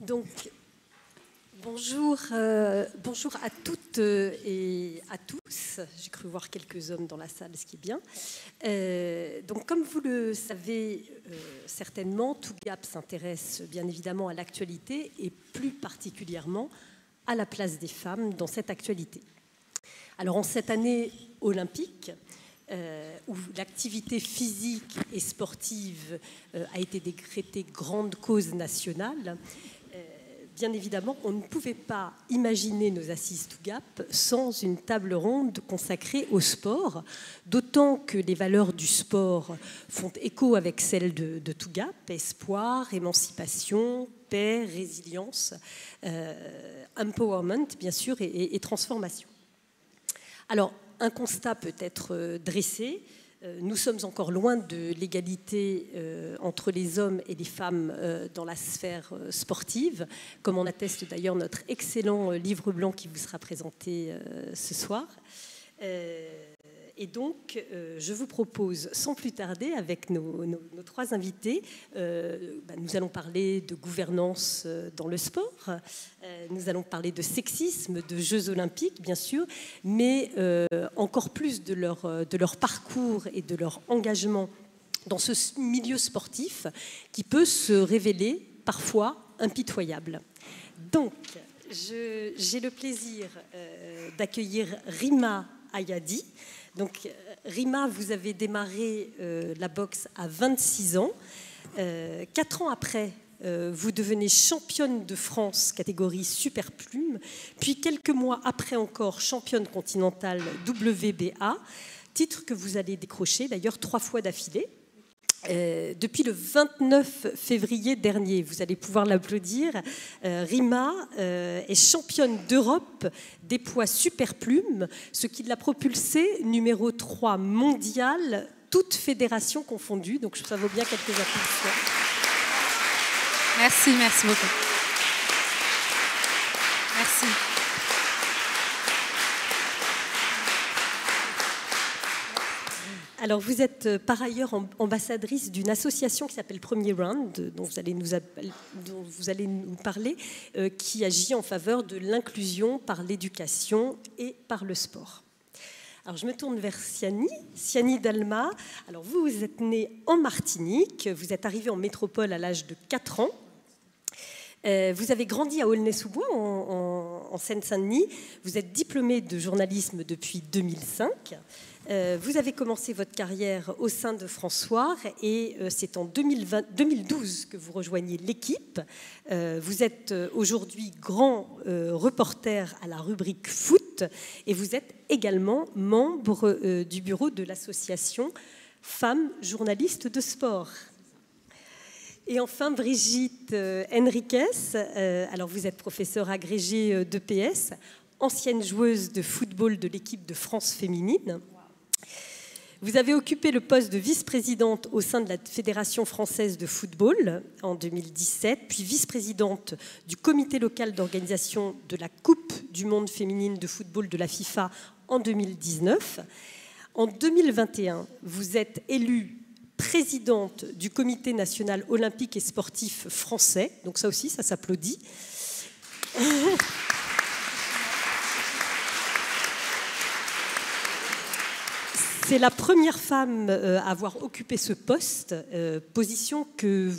Donc, bonjour à toutes et à tous. J'ai cru voir quelques hommes dans la salle, ce qui est bien. Donc, comme vous le savez certainement, TooGap s'intéresse bien évidemment à l'actualité et plus particulièrement à la place des femmes dans cette actualité. Alors, en cette année olympique, où l'activité physique et sportive a été décrétée grande cause nationale, bien évidemment, on ne pouvait pas imaginer nos assises TooGap sans une table ronde consacrée au sport, d'autant que les valeurs du sport font écho avec celles de TooGap: espoir, émancipation, paix, résilience, empowerment, bien sûr, et transformation. Alors, un constat peut être dressé. Nous sommes encore loin de l'égalité entre les hommes et les femmes dans la sphère sportive, comme en atteste d'ailleurs notre excellent livre blanc qui vous sera présenté ce soir. Et donc, je vous propose, sans plus tarder, avec nos trois invités, nous allons parler de gouvernance dans le sport, nous allons parler de sexisme, de Jeux olympiques, bien sûr, mais encore plus de leur parcours et de leur engagement dans ce milieu sportif qui peut se révéler parfois impitoyable. Donc, j'ai le plaisir d'accueillir Rima Ayadi. Donc, Rima, vous avez démarré la boxe à 26 ans. 4 ans après, vous devenez championne de France catégorie super plume. Puis quelques mois après encore, championne continentale WBA, titre que vous allez décrocher d'ailleurs 3 fois d'affilée. Depuis le 29 février dernier, vous allez pouvoir l'applaudir, Rima est championne d'Europe des poids superplumes, ce qui l'a propulsée numéro 3 mondial, toutes fédérations confondues. Donc ça vaut bien quelques applaudissements. Merci beaucoup. Merci. Alors, vous êtes par ailleurs ambassadrice d'une association qui s'appelle Premier Round, dont vous allez nous parler, qui agit en faveur de l'inclusion par l'éducation et par le sport. Alors, je me tourne vers Siani Dalma. Alors, vous êtes née en Martinique, vous êtes arrivée en métropole à l'âge de 4 ans. Vous avez grandi à Aulnay-sous-Bois, en Seine-Saint-Denis. Vous êtes diplômée de journalisme depuis 2005. Vous avez commencé votre carrière au sein de François et c'est en 2012 que vous rejoignez l'équipe. Vous êtes aujourd'hui grand reporter à la rubrique foot et vous êtes également membre du bureau de l'association Femmes journalistes de sport. Et enfin, Brigitte Henriquez, alors vous êtes professeure agrégée d'EPS, ancienne joueuse de football de l'équipe de France féminine. Vous avez occupé le poste de vice-présidente au sein de la Fédération française de football en 2017, puis vice-présidente du comité local d'organisation de la Coupe du monde féminine de football de la FIFA en 2019. En 2021, vous êtes élue présidente du comité national olympique et sportif français. Donc ça aussi, ça s'applaudit. C'est la première femme à avoir occupé ce poste, position que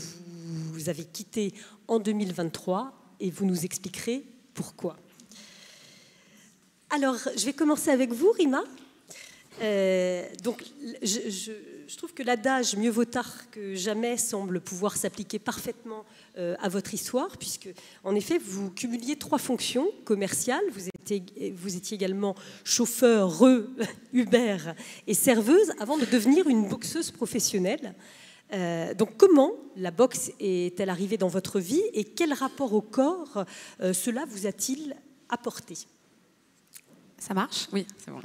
vous avez quittée en 2023 et vous nous expliquerez pourquoi. Alors, je vais commencer avec vous, Rima. Donc, je trouve que l'adage « mieux vaut tard que jamais » semble pouvoir s'appliquer parfaitement à votre histoire, puisque, en effet, vous cumuliez 3 fonctions commerciales. Vous étiez également chauffeur, Uber et serveuse avant de devenir une boxeuse professionnelle. Donc, comment la boxe est-elle arrivée dans votre vie et quel rapport au corps cela vous a-t-il apporté? Ça marche? Oui, c'est bon.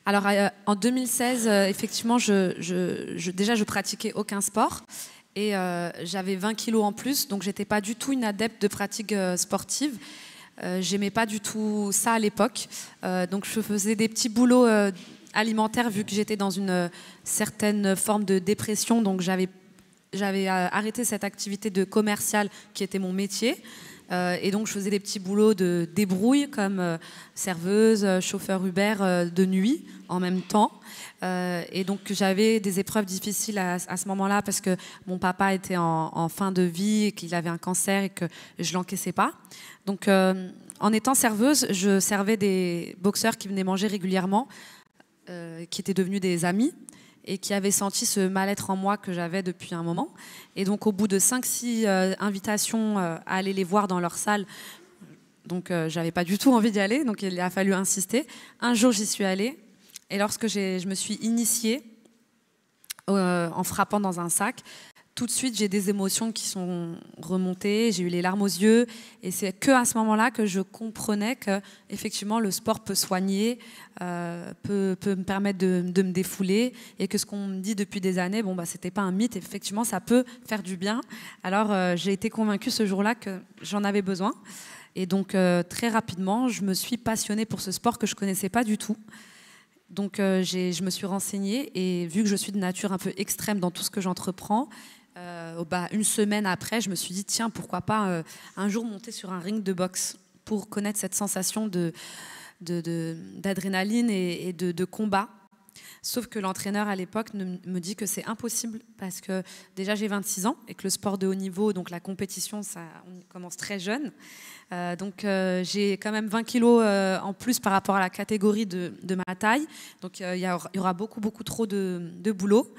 Alors, en 2016, effectivement, je pratiquais aucun sport et j'avais 20 kilos en plus, donc j'étais pas du tout une adepte de pratique sportive. J'aimais pas du tout ça à l'époque, donc je faisais des petits boulots alimentaires vu que j'étais dans une certaine forme de dépression, donc j'avais j'avais arrêté cette activité de commercial qui était mon métier. Et donc, je faisais des petits boulots de débrouille comme serveuse, chauffeur Uber de nuit en même temps. Et donc, j'avais des épreuves difficiles à ce moment-là parce que mon papa était en fin de vie et qu'il avait un cancer et que je l'encaissais pas. Donc, en étant serveuse, je servais des boxeurs qui venaient manger régulièrement, qui étaient devenus des amis et qui avaient senti ce mal-être en moi que j'avais depuis un moment. Et donc, au bout de 5-6 invitations à aller les voir dans leur salle, donc j'avais pas du tout envie d'y aller, donc il a fallu insister. Un jour, j'y suis allée, et lorsque je me suis initiée en frappant dans un sac, tout de suite, j'ai des émotions qui sont remontées, j'ai eu les larmes aux yeux, et c'est qu'à ce moment-là que je comprenais que effectivement le sport peut soigner, peut me permettre de me défouler, et que ce qu'on me dit depuis des années, bon, bah, c'était pas un mythe, effectivement, ça peut faire du bien. Alors, j'ai été convaincue ce jour-là que j'en avais besoin, et donc très rapidement, je me suis passionnée pour ce sport que je connaissais pas du tout. Donc, je me suis renseignée, et vu que je suis de nature un peu extrême dans tout ce que j'entreprends, une semaine après, je me suis dit, tiens, pourquoi pas un jour monter sur un ring de boxe pour connaître cette sensation d'adrénaline et de combat. Sauf que l'entraîneur à l'époque me dit que c'est impossible parce que déjà j'ai 26 ans et que le sport de haut niveau, donc la compétition, on commence très jeune. Donc j'ai quand même 20 kilos en plus par rapport à la catégorie de ma taille. Donc il y aura beaucoup trop de boulot.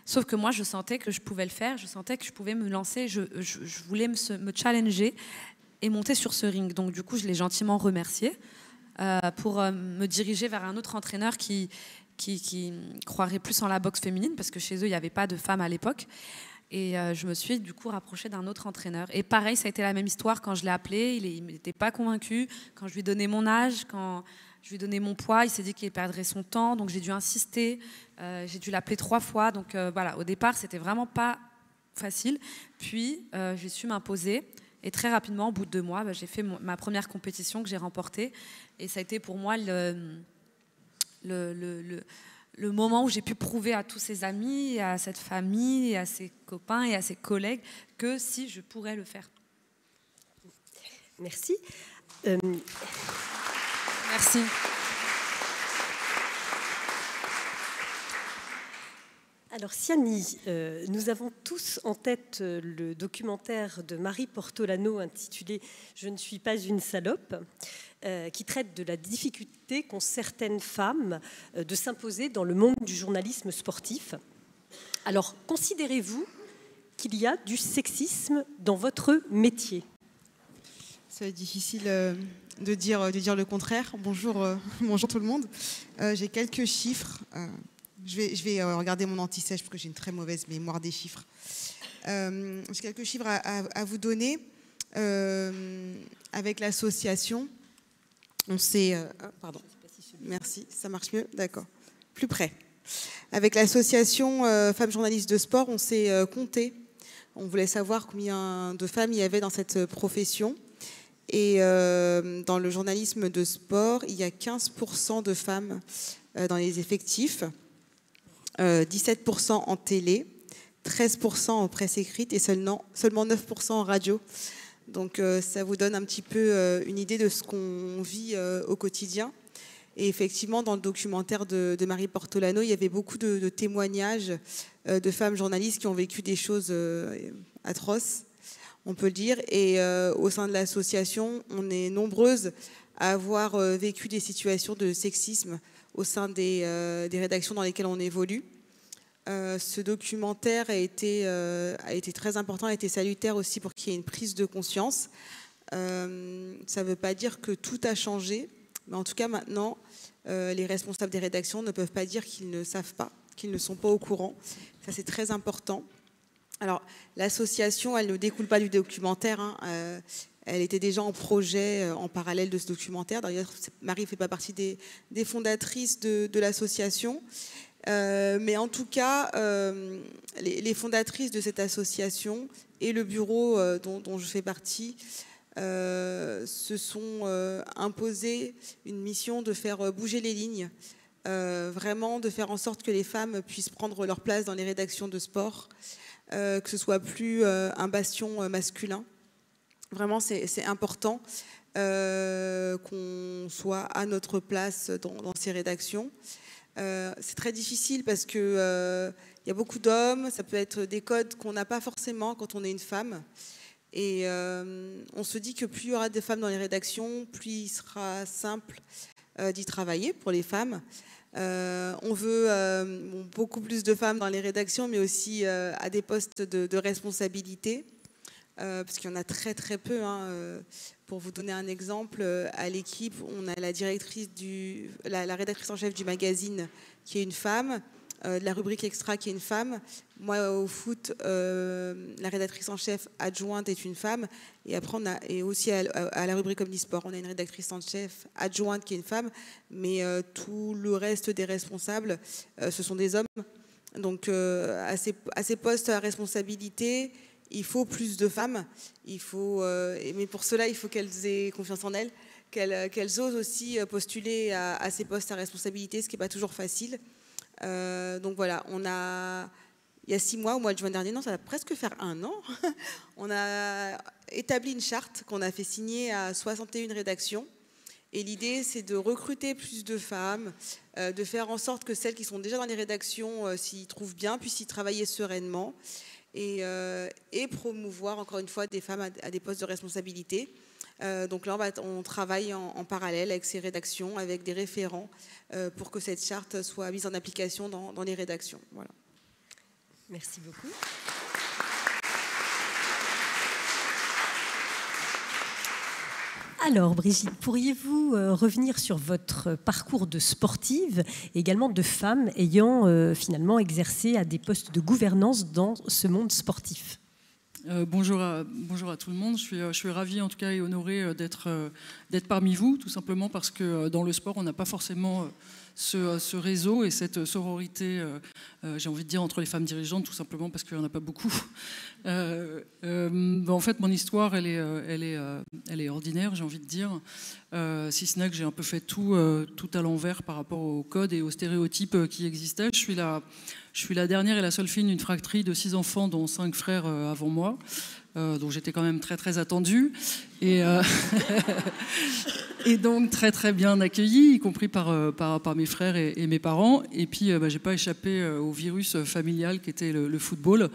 Sauf que moi, je sentais que je pouvais le faire, je sentais que je pouvais me lancer, je voulais me challenger et monter sur ce ring. Donc du coup, je l'ai gentiment remercié pour me diriger vers un autre entraîneur qui croirait plus en la boxe féminine, parce que chez eux, il n'y avait pas de femmes à l'époque. Et je me suis du coup rapprochée d'un autre entraîneur. Et pareil, ça a été la même histoire quand je l'ai appelé, il n'était pas convaincu. Quand je lui donnais mon âge, quand je lui donnais mon poids, il s'est dit qu'il perdrait son temps, donc j'ai dû insister, j'ai dû l'appeler 3 fois. Donc voilà, au départ, c'était vraiment pas facile. Puis, j'ai su m'imposer. Et très rapidement, au bout de 2 mois, j'ai fait ma première compétition que j'ai remportée. Et ça a été pour moi le moment où j'ai pu prouver à tous ses amis, à cette famille, à ses copains et à ses collègues que si je pourrais le faire. Merci. Merci. Alors Siani, nous avons tous en tête le documentaire de Marie Portolano intitulé « Je ne suis pas une salope », qui traite de la difficulté qu'ont certaines femmes de s'imposer dans le monde du journalisme sportif. Alors, considérez-vous qu'il y a du sexisme dans votre métier ? C'est difficile de dire le contraire. Bonjour, bonjour tout le monde. J'ai quelques chiffres. Je vais regarder mon anti-sèche parce que j'ai une très mauvaise mémoire des chiffres. J'ai quelques chiffres à vous donner. Avec l'association, on s'est... pardon. Merci, ça marche mieux. D'accord. Plus près. Avec l'association Femmes journalistes de sport, on s'est compté. On voulait savoir combien de femmes il y avait dans cette profession. Et dans le journalisme de sport, il y a 15% de femmes dans les effectifs, 17% en télé, 13% en presse écrite et seulement 9% en radio. Donc ça vous donne un petit peu une idée de ce qu'on vit au quotidien. Et effectivement, dans le documentaire de Marie Portolano, il y avait beaucoup de témoignages de femmes journalistes qui ont vécu des choses atroces, on peut le dire. Et au sein de l'association, on est nombreuses à avoir vécu des situations de sexisme au sein des rédactions dans lesquelles on évolue. Ce documentaire a été très important, a été salutaire aussi pour qu'il y ait une prise de conscience. Ça ne veut pas dire que tout a changé, mais en tout cas maintenant, les responsables des rédactions ne peuvent pas dire qu'ils ne savent pas, qu'ils ne sont pas au courant. Ça, c'est très important. Alors, l'association, elle ne découle pas du documentaire, hein. Elle était déjà en projet en parallèle de ce documentaire. D'ailleurs, Marie ne fait pas partie des fondatrices de l'association. Mais en tout cas, les fondatrices de cette association et le bureau dont je fais partie se sont imposés une mission de faire bouger les lignes, vraiment de faire en sorte que les femmes puissent prendre leur place dans les rédactions de sport. que ce soit plus un bastion masculin. Vraiment, c'est important qu'on soit à notre place dans ces rédactions. C'est très difficile parce que y a beaucoup d'hommes, ça peut être des codes qu'on n'a pas forcément quand on est une femme. Et on se dit que plus il y aura de femmes dans les rédactions, plus il sera simple d'y travailler pour les femmes. On veut beaucoup plus de femmes dans les rédactions, mais aussi à des postes de responsabilité, parce qu'il y en a très très peu. Pour vous donner un exemple, à l'équipe, on a la directrice la rédactrice en chef du magazine qui est une femme, de la rubrique Extra qui est une femme. Moi, au foot, la rédactrice en chef adjointe est une femme. Et après, et aussi à la rubrique Omnisport, on a une rédactrice en chef adjointe qui est une femme. Mais tout le reste des responsables, ce sont des hommes. Donc, à ces postes à responsabilité, il faut plus de femmes. Mais pour cela, il faut qu'elles aient confiance en elles, qu'elles osent aussi postuler à ces postes à responsabilité, ce qui n'est pas toujours facile. Donc voilà, il y a 6 mois, au mois de juin dernier, non, ça va presque faire 1 an, on a établi une charte qu'on a fait signer à 61 rédactions. Et l'idée, c'est de recruter plus de femmes, de faire en sorte que celles qui sont déjà dans les rédactions s'y trouvent bien, puissent y travailler sereinement et promouvoir, encore une fois, des femmes à des postes de responsabilité. Donc là, on travaille en parallèle avec ces rédactions, avec des référents, pour que cette charte soit mise en application dans les rédactions. Voilà. Merci beaucoup. Alors, Brigitte, pourriez-vous revenir sur votre parcours de sportive et également de femme ayant finalement exercé à des postes de gouvernance dans ce monde sportif ? Bonjour à tout le monde. Je suis ravie en tout cas et honorée d'être parmi vous, tout simplement parce que dans le sport, on n'a pas forcément ce réseau et cette sororité, j'ai envie de dire, entre les femmes dirigeantes, tout simplement parce qu'il n'y en a pas beaucoup. En fait, mon histoire, elle est ordinaire, j'ai envie de dire, si ce n'est que j'ai un peu fait tout à l'envers par rapport aux codes et aux stéréotypes qui existaient. Je suis la dernière et la seule fille d'une fratrie de 6 enfants, dont 5 frères avant moi. Donc j'étais quand même très très attendue et donc très très bien accueillie, y compris par mes frères et mes parents. Et puis j'ai pas échappé au virus familial qui était le football.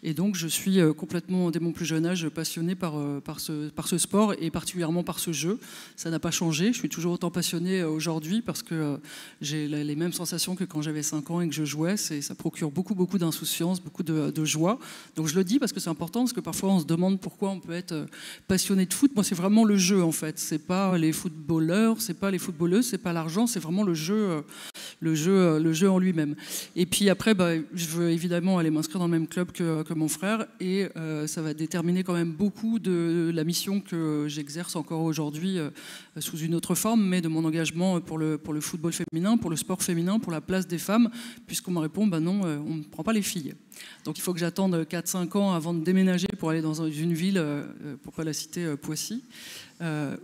Et donc je suis complètement dès mon plus jeune âge passionnée par ce sport et particulièrement par ce jeu. Ça n'a pas changé. Je suis toujours autant passionnée aujourd'hui parce que j'ai les mêmes sensations que quand j'avais 5 ans et que je jouais. Ça procure beaucoup d'insouciance, beaucoup de joie. Donc je le dis parce que c'est important, parce que parfois on se demande pourquoi on peut être passionné de foot. Moi, c'est vraiment le jeu, en fait. C'est pas les footballeurs, c'est pas les footballeuses, c'est pas l'argent, c'est vraiment le jeu en lui-même. Et puis après, je veux évidemment aller m'inscrire dans le même club que mon frère, et ça va déterminer quand même beaucoup de la mission que j'exerce encore aujourd'hui sous une autre forme, mais de mon engagement pour le football féminin, pour le sport féminin, pour la place des femmes, puisqu'on me répond, non, on ne prend pas les filles. Donc il faut que j'attende 4-5 ans avant de déménager pour aller dans une ville, pour ne pas la citer, Poissy,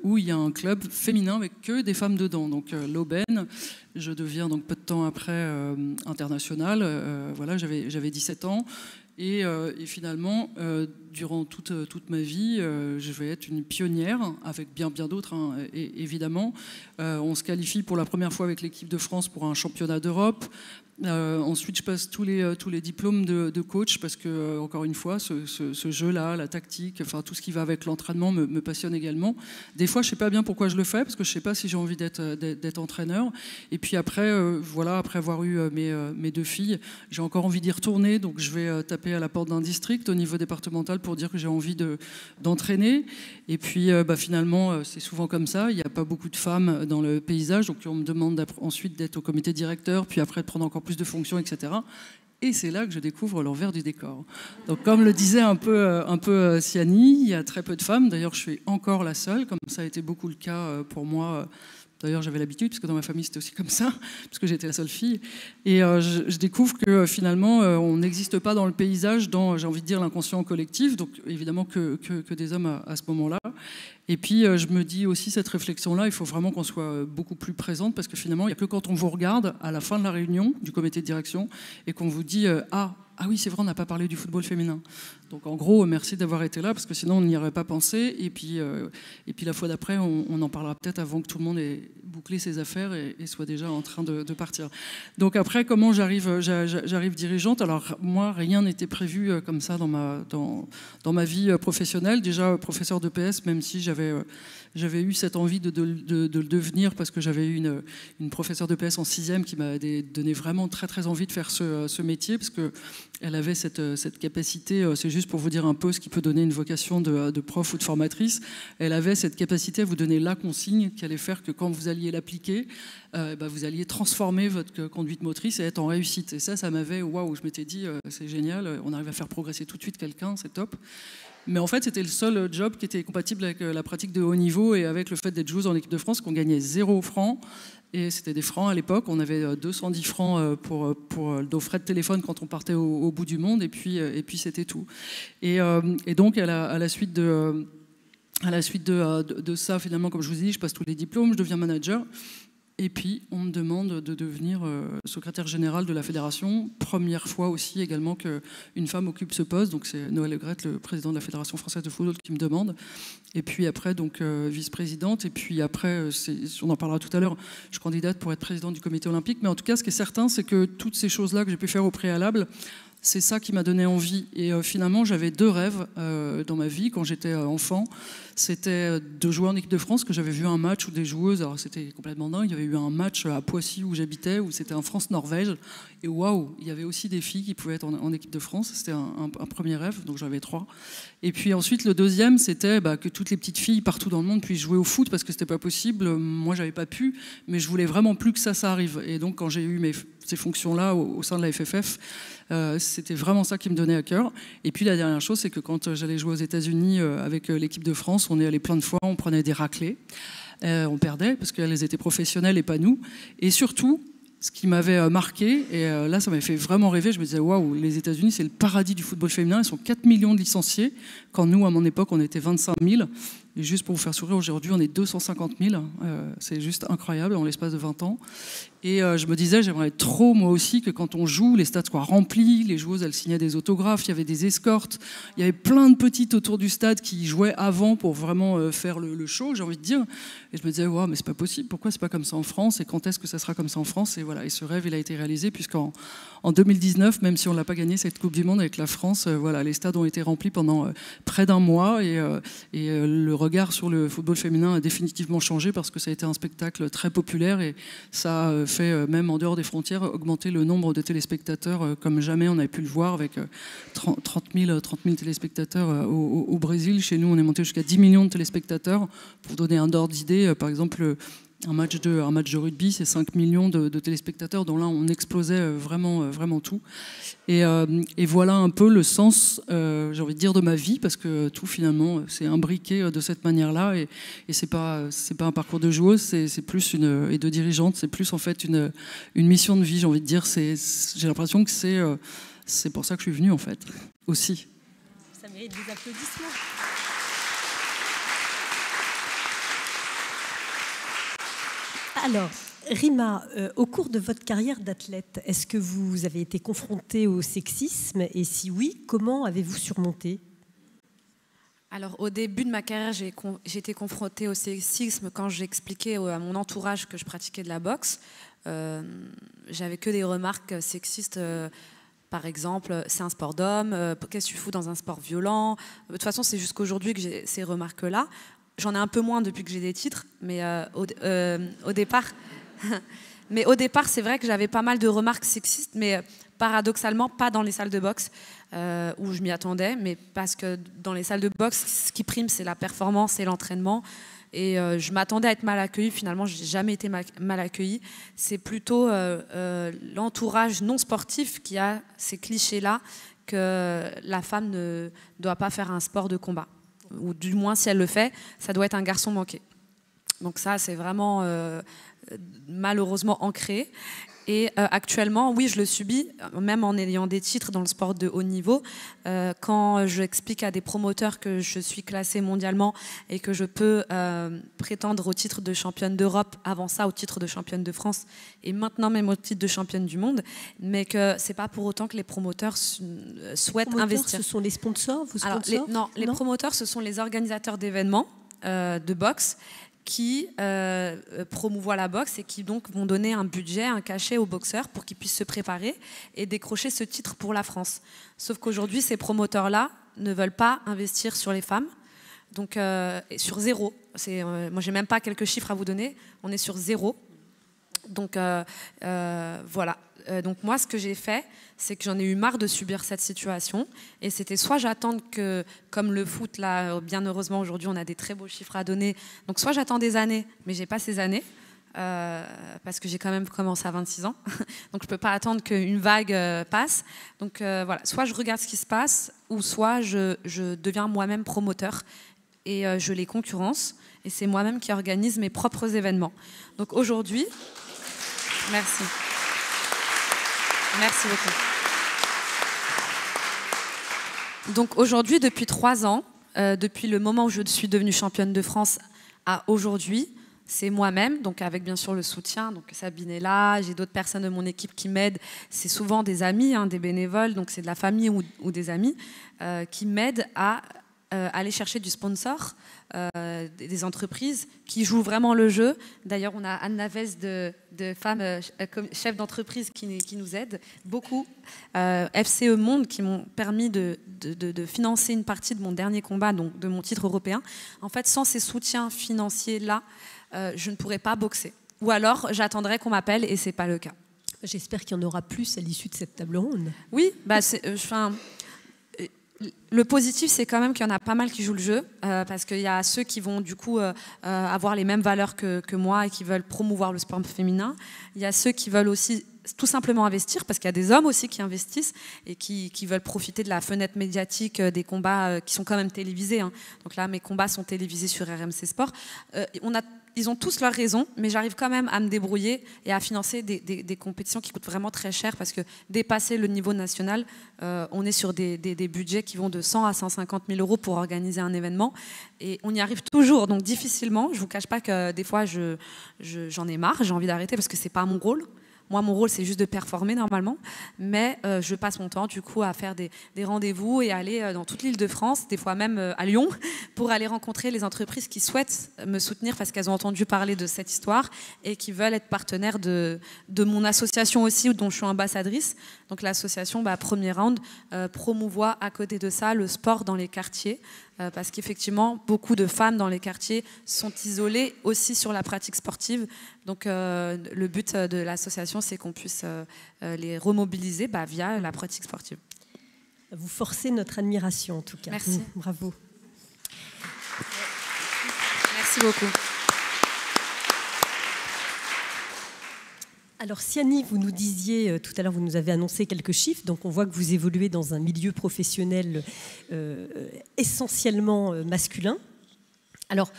où il y a un club féminin avec que des femmes dedans. Donc l'Aubaine, je deviens donc peu de temps après internationale. Voilà, j'avais 17 ans. Et finalement, durant toute ma vie, je vais être une pionnière, avec bien d'autres, évidemment. On se qualifie pour la première fois avec l'équipe de France pour un championnat d'Europe. Ensuite, je passe tous les diplômes de coach parce que, encore une fois, ce jeu-là, la tactique, enfin tout ce qui va avec l'entraînement me passionne également. Des fois, je ne sais pas bien pourquoi je le fais parce que je ne sais pas si j'ai envie d'être entraîneur. Et puis après, après avoir eu mes 2 filles, j'ai encore envie d'y retourner. Donc, je vais taper à la porte d'un district au niveau départemental pour dire que j'ai envie d'entraîner. Et puis, finalement, c'est souvent comme ça. Il n'y a pas beaucoup de femmes dans le paysage. Donc, on me demande ensuite d'être au comité directeur, puis après de prendre encore plus de fonctions, etc. Et c'est là que je découvre l'envers du décor. Donc, comme le disait un peu Siani, il y a très peu de femmes. D'ailleurs, je suis encore la seule, comme ça a été beaucoup le cas pour moi. D'ailleurs, j'avais l'habitude, parce que dans ma famille, c'était aussi comme ça, parce que j'étais la seule fille. Et je découvre que finalement, on n'existe pas dans le paysage, dans, j'ai envie de dire, l'inconscient collectif, donc évidemment que des hommes à ce moment-là. Et puis, je me dis aussi, cette réflexion-là, il faut vraiment qu'on soit beaucoup plus présente, parce que finalement, il n'y a que quand on vous regarde à la fin de la réunion du comité de direction et qu'on vous dit « Ah, ah oui, c'est vrai, on n'a pas parlé du football féminin. Donc en gros, merci d'avoir été là, parce que sinon on n'y aurait pas pensé. Et puis la fois d'après, on en parlera peut-être avant que tout le monde ait bouclé ses affaires et soit déjà en train de partir. Donc après, comment j'arrive dirigeante? Alors moi, rien n'était prévu comme ça dans ma vie professionnelle. Déjà professeur de PS, même si j'avais eu cette envie de le devenir, parce que j'avais eu une professeure de PS en 6e qui m'a donné vraiment très très envie de faire ce métier, parce qu'elle avait cette capacité, c'est juste pour vous dire un peu ce qui peut donner une vocation de prof ou de formatrice, elle avait cette capacité à vous donner la consigne qui allait faire que quand vous alliez l'appliquer, vous alliez transformer votre conduite motrice et être en réussite. Et ça m'avait, waouh, je m'étais dit, c'est génial, on arrive à faire progresser tout de suite quelqu'un, c'est top. Mais en fait, c'était le seul job qui était compatible avec la pratique de haut niveau et avec le fait d'être joueuse en équipe de France, qu'on gagnait 0 francs. Et c'était des francs à l'époque. On avait 210 francs pour nos frais de téléphone quand on partait au bout du monde. Et puis c'était tout. Et donc, à la suite de ça, finalement, comme je vous ai dit, je passe tous les diplômes, je deviens manager. Et puis, on me demande de devenir secrétaire général de la fédération. Première fois aussi également qu'une femme occupe ce poste. Donc, c'est Noël Le Graët, le président de la Fédération française de football, qui me demande. Et puis après, donc vice-présidente. Et puis après, on en parlera tout à l'heure, je candidate pour être présidente du comité olympique. Mais en tout cas, ce qui est certain, c'est que toutes ces choses-là que j'ai pu faire au préalable, c'est ça qui m'a donné envie. Et finalement, j'avais 2 rêves dans ma vie quand j'étais enfant. C'était de jouer en équipe de France, que j'avais vu un match où des joueuses, alors c'était complètement dingue, il y avait eu un match à Poissy où j'habitais, où c'était un France-Norvège. Et waouh, il y avait aussi des filles qui pouvaient être en équipe de France. C'était un premier rêve, donc j'avais 3. Et puis ensuite, le deuxième, c'était que toutes les petites filles partout dans le monde puissent jouer au foot, parce que c'était pas possible. Moi, j'avais pas pu, mais je voulais vraiment plus que ça arrive. Et donc, quand j'ai eu ces fonctions-là au sein de la FFF, c'était vraiment ça qui me donnait à cœur. Et puis la dernière chose, c'est que quand j'allais jouer aux États-Unis avec l'équipe de France, on est allé plein de fois, on prenait des raclées, on perdait parce qu'elles étaient professionnelles et pas nous. Et surtout, ce qui m'avait marqué, et là ça m'avait fait vraiment rêver, je me disais waouh, les États-Unis c'est le paradis du football féminin, ils sont 4 millions de licenciés, quand nous à mon époque on était 25 000. Et juste pour vous faire sourire, aujourd'hui on est 250 000, c'est juste incroyable en l'espace de 20 ans. Et je me disais, j'aimerais trop moi aussi que quand on joue, les stades soient remplis, les joueuses elles signaient des autographes, il y avait des escortes, il y avait plein de petites autour du stade qui jouaient avant pour vraiment faire le show, j'ai envie de dire. Et je me disais, wow, mais c'est pas possible, pourquoi c'est pas comme ça en France, et quand est-ce que ça sera comme ça en France? Et voilà, et ce rêve il a été réalisé, puisqu'en 2019, même si on l'a pas gagné cette Coupe du Monde avec la France, voilà, les stades ont été remplis pendant près d'1 mois, et le regard sur le football féminin a définitivement changé, parce que ça a été un spectacle très populaire, et ça a fait, même en dehors des frontières, augmenter le nombre de téléspectateurs comme jamais on avait pu le voir, avec 30 000 téléspectateurs au Brésil. Chez nous, on est monté jusqu'à 10 millions de téléspectateurs. Pour donner un ordre d'idée, par exemple, un match de rugby, c'est 5 millions de téléspectateurs, dont là, on explosait vraiment tout. Et voilà un peu le sens, j'ai envie de dire, de ma vie, parce que tout, finalement, c'est imbriqué de cette manière-là. Et c'est pas un parcours de joueuse, c'est plus et de dirigeante, c'est plus en fait une mission de vie, j'ai envie de dire. J'ai l'impression que c'est pour ça que je suis venue, en fait, aussi. Ça mérite des applaudissements. Alors, Rima, au cours de votre carrière d'athlète, est-ce que vous avez été confrontée au sexisme? Et si oui, comment avez-vous surmonté? Alors, au début de ma carrière, j'ai été confrontée au sexisme quand j'expliquais à mon entourage que je pratiquais de la boxe. J'avais que des remarques sexistes. Par exemple, c'est un sport d'homme, qu'est-ce que tu fous dans un sport violent? De toute façon, c'est jusqu'aujourd'hui que j'ai ces remarques-là. J'en ai un peu moins depuis que j'ai des titres, mais au départ, c'est vrai que j'avais pas mal de remarques sexistes, mais paradoxalement pas dans les salles de boxe où je m'y attendais, mais parce que dans les salles de boxe, ce qui prime, c'est la performance et l'entraînement. Et je m'attendais à être mal accueillie. Finalement, je n'ai jamais été mal accueillie. C'est plutôt l'entourage non sportif qui a ces clichés-là que la femme ne doit pas faire un sport de combat. Ou du moins, si elle le fait, ça doit être un garçon manqué. Donc ça, c'est vraiment malheureusement ancré. Et actuellement, oui, je le subis, même en ayant des titres dans le sport de haut niveau. Quand j'explique à des promoteurs que je suis classée mondialement et que je peux prétendre au titre de championne d'Europe, avant ça au titre de championne de France, et maintenant même au titre de championne du monde, mais que c'est pas pour autant que les promoteurs souhaitent investir. Ce sont les sponsors, vos sponsors? Alors, les promoteurs, ce sont les organisateurs d'événements de boxe qui promouvoient la boxe et qui donc vont donner un budget, un cachet aux boxeurs pour qu'ils puissent se préparer et décrocher ce titre pour la France. Sauf qu'aujourd'hui, ces promoteurs-là ne veulent pas investir sur les femmes, donc sur zéro. Moi, j'ai même pas quelques chiffres à vous donner, on est sur zéro. Donc voilà. Donc moi, ce que j'ai fait, c'est que j'en ai eu marre de subir cette situation. Et c'était soit j'attends que, comme le foot, là, bien heureusement, aujourd'hui, on a des très beaux chiffres à donner. Donc soit j'attends des années, mais j'ai pas ces années, parce que j'ai quand même commencé à 26 ans. Donc je peux pas attendre qu'une vague passe. Donc voilà, soit je regarde ce qui se passe, ou soit je deviens moi-même promoteur et je les concurrence. Et c'est moi-même qui organise mes propres événements. Donc aujourd'hui, merci. Merci beaucoup. Donc aujourd'hui, depuis 3 ans, depuis le moment où je suis devenue championne de France à aujourd'hui, c'est moi-même, donc avec bien sûr le soutien, donc Sabine est là, j'ai d'autres personnes de mon équipe qui m'aident, c'est souvent des amis, des bénévoles, donc c'est de la famille ou des amis qui m'aident à aller chercher du sponsor, des entreprises qui jouent vraiment le jeu. D'ailleurs, on a Anne Navès de femmes chefs d'entreprise qui nous aident beaucoup. FCE Monde qui m'ont permis de financer une partie de mon dernier combat, donc de mon titre européen. En fait, sans ces soutiens financiers-là, je ne pourrais pas boxer. Ou alors, j'attendrais qu'on m'appelle et ce n'est pas le cas. J'espère qu'il y en aura plus à l'issue de cette table ronde. Oui, le positif, c'est quand même qu'il y en a pas mal qui jouent le jeu, parce qu'il y a ceux qui vont du coup avoir les mêmes valeurs que moi et qui veulent promouvoir le sport féminin. Il y a ceux qui veulent aussi tout simplement investir, parce qu'il y a des hommes aussi qui investissent et qui veulent profiter de la fenêtre médiatique des combats qui sont quand même télévisés. Donc là, mes combats sont télévisés sur RMC Sport. Ils ont tous leurs raisons, mais j'arrive quand même à me débrouiller et à financer des compétitions qui coûtent vraiment très cher, parce que dépasser le niveau national, on est sur des budgets qui vont de 100 à 150 000 euros pour organiser un événement. Et on y arrive toujours, donc difficilement. Je ne vous cache pas que des fois, j'en ai marre, j'ai envie d'arrêter parce que ce n'est pas mon rôle. Moi, mon rôle, c'est juste de performer normalement, mais je passe mon temps du coup à faire des rendez-vous et aller dans toute l'Île-de-France, des fois même à Lyon, pour aller rencontrer les entreprises qui souhaitent me soutenir parce qu'elles ont entendu parler de cette histoire et qui veulent être partenaires de mon association aussi, dont je suis ambassadrice. Donc l'association, Premier Round, promouvoit à côté de ça le sport dans les quartiers, parce qu'effectivement, beaucoup de femmes dans les quartiers sont isolées aussi sur la pratique sportive. Donc le but de l'association, c'est qu'on puisse les remobiliser via la pratique sportive. Vous forcez notre admiration en tout cas. Merci. Bravo. Merci beaucoup. Alors Siani, vous nous disiez, tout à l'heure vous nous avez annoncé quelques chiffres, donc on voit que vous évoluez dans un milieu professionnel essentiellement masculin. Alors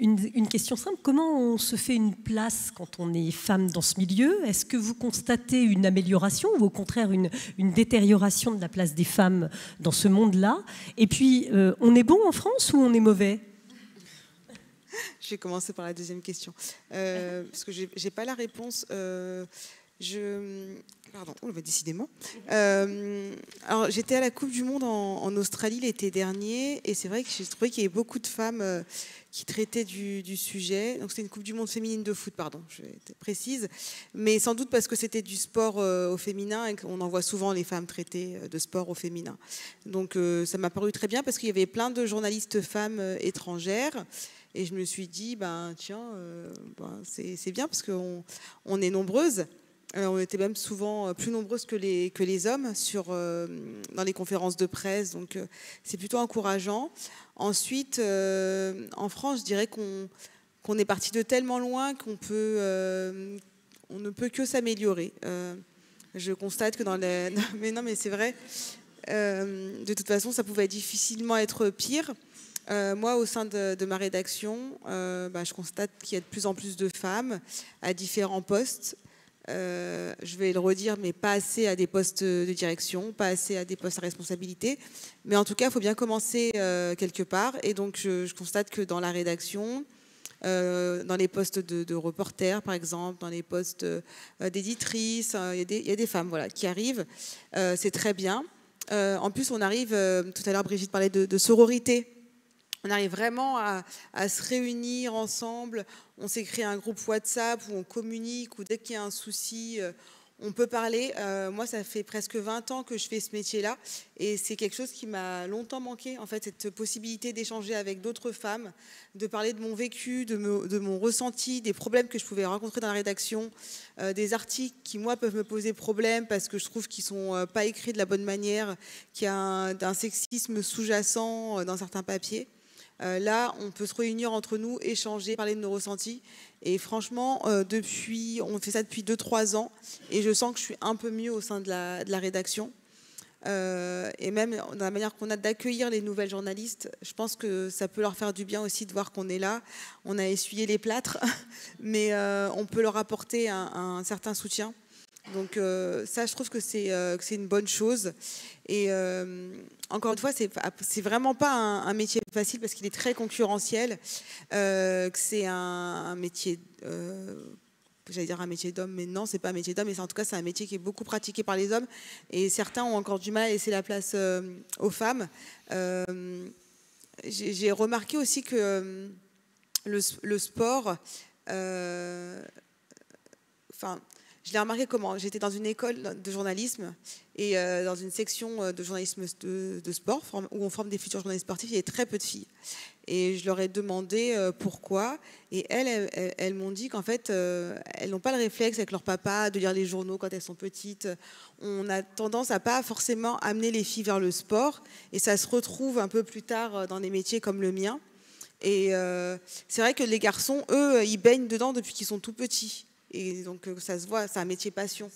une question simple, comment on se fait une place quand on est femme dans ce milieu? Est-ce que vous constatez une amélioration ou au contraire une détérioration de la place des femmes dans ce monde-là? Et puis, on est bon en France ou on est mauvais? Je vais commencer par la deuxième question, parce que j'ai pas la réponse. Pardon, décidément. Alors, j'étais à la Coupe du Monde en Australie l'été dernier, et c'est vrai que j'ai trouvé qu'il y avait beaucoup de femmes qui traitaient du sujet. Donc, c'était une Coupe du Monde féminine de foot, pardon, je vais être précise, mais sans doute parce que c'était du sport au féminin et qu'on en voit souvent les femmes traiter de sport au féminin. Donc, ça m'a paru très bien parce qu'il y avait plein de journalistes femmes étrangères. Et je me suis dit, c'est bien parce qu'on est nombreuses. On était même souvent plus nombreuses que les hommes dans les conférences de presse. Donc, c'est plutôt encourageant. Ensuite, en France, je dirais qu'on est parti de tellement loin qu'on ne peut que s'améliorer. Je constate que mais c'est vrai. De toute façon, ça pouvait difficilement être pire. Moi, au sein de ma rédaction, je constate qu'il y a de plus en plus de femmes à différents postes. je vais le redire, mais pas assez à des postes de direction, pas assez à des postes à responsabilité. Mais en tout cas, il faut bien commencer quelque part. Et donc, je constate que dans la rédaction, dans les postes de reporters, par exemple, dans les postes d'éditrices, il y a des femmes voilà, qui arrivent. C'est très bien. En plus, on arrive, tout à l'heure, Brigitte parlait de sororité. On arrive vraiment à se réunir ensemble. On s'est créé un groupe WhatsApp où on communique, où dès qu'il y a un souci, on peut parler. Moi, ça fait presque 20 ans que je fais ce métier-là. Et c'est quelque chose qui m'a longtemps manqué, en fait, cette possibilité d'échanger avec d'autres femmes, de parler de mon vécu, de mon ressenti, des problèmes que je pouvais rencontrer dans la rédaction, des articles qui, moi, peuvent me poser problème parce que je trouve qu'ils ne sont pas écrits de la bonne manière, qu'il y a un sexisme sous-jacent dans certains papiers. Là, on peut se réunir entre nous, échanger, parler de nos ressentis. Et franchement, on fait ça depuis 2-3 ans. Et je sens que je suis un peu mieux au sein de la rédaction. Et même dans la manière qu'on a d'accueillir les nouvelles journalistes, je pense que ça peut leur faire du bien aussi de voir qu'on est là. On a essuyé les plâtres, mais on peut leur apporter un certain soutien. Donc ça, je trouve que c'est une bonne chose. Et encore une fois, c'est vraiment pas un métier facile parce qu'il est très concurrentiel. Que c'est un métier, j'allais dire un métier d'homme, mais non, c'est pas un métier d'homme. Mais en tout cas, c'est un métier qui est beaucoup pratiqué par les hommes. Et certains ont encore du mal à laisser la place aux femmes. J'ai remarqué aussi que le sport, je l'ai remarqué comment j'étais dans une école de journalisme et dans une section de journalisme de sport où on forme des futurs journalistes sportifs, il y avait très peu de filles. Et je leur ai demandé pourquoi. Et elles m'ont dit qu'en fait, elles n'ont pas le réflexe avec leur papa de lire les journaux quand elles sont petites. On a tendance à pas forcément amener les filles vers le sport. Et ça se retrouve un peu plus tard dans des métiers comme le mien. Et c'est vrai que les garçons, eux, ils baignent dedans depuis qu'ils sont tout petits. Et donc ça se voit, c'est un métier passion.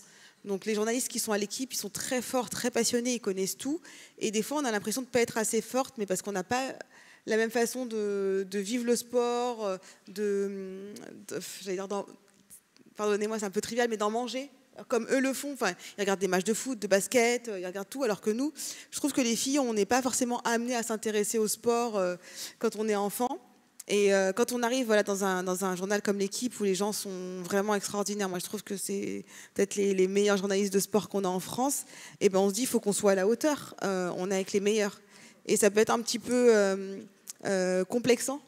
Donc les journalistes qui sont à l'équipe, ils sont très forts, très passionnés, ils connaissent tout. Et des fois, on a l'impression de ne pas être assez forte, mais parce qu'on n'a pas la même façon de vivre le sport, j'allais dire, pardonnez-moi, c'est un peu trivial, mais d'en manger, comme eux le font. Enfin, ils regardent des matchs de foot, de basket, ils regardent tout, alors que nous, je trouve que les filles, on n'est pas forcément amenées à s'intéresser au sport quand on est enfant. Et quand on arrive dans un journal comme l'Équipe où les gens sont vraiment extraordinaires, moi je trouve que c'est peut-être les meilleurs journalistes de sport qu'on a en France, et ben on se dit il faut qu'on soit à la hauteur, on est avec les meilleurs. Et ça peut être un petit peu complexant,